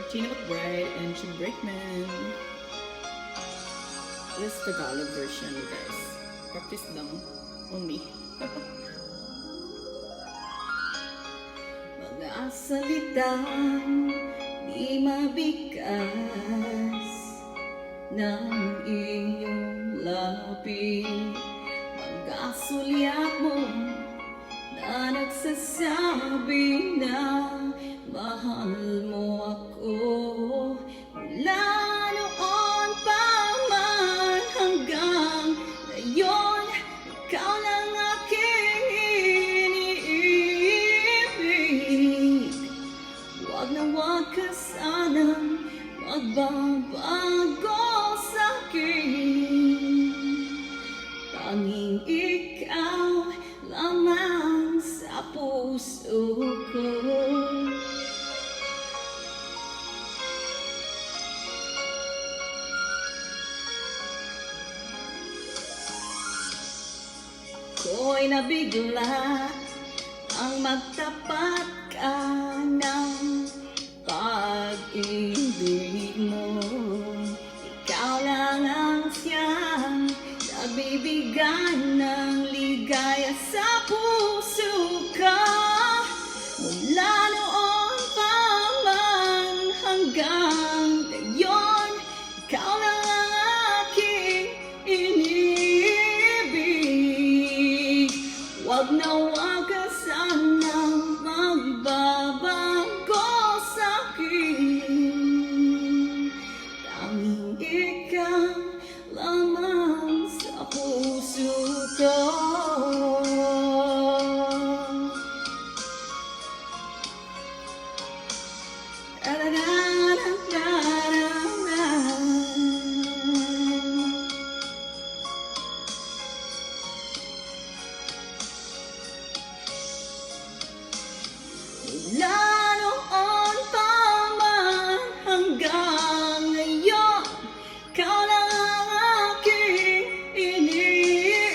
Gina McBride and Jim Brickman. This is Tagalog version, guys. Practice lang on me. Mga salitang di mabigkas ng iyong labi, mga sulyap mo na nagsasabi na mahal mo ako. Mula noon pa man hanggang ngayon, ikaw lang aking iniibig. Wag na wag ka sanang magbabago sa'kin. Tanging ikaw lamang sa puso ko. Ako'y nabigla ang magtapat ka ng pag-ibig mo. Ikaw lang ang siyang nagbibigay ng ligaya sa puso ko. Mula noon pa man hanggang ngayon, ikaw lang ang aking iniibig. Wag na wag ka sanang magbabago sa'kin. Tanging ikaw lamang sa puso ko. Mula noon pa man hanggang ngayon, ikaw lang ang aking iniibig.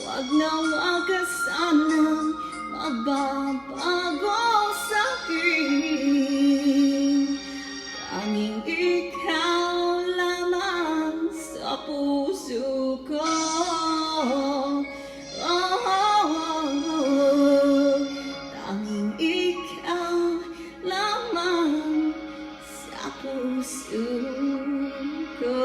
Wag na wag ka sanang magbabago sa'kin. Tanging ikaw lamang sa puso ko. Tanging ikaw lamang sa puso ko.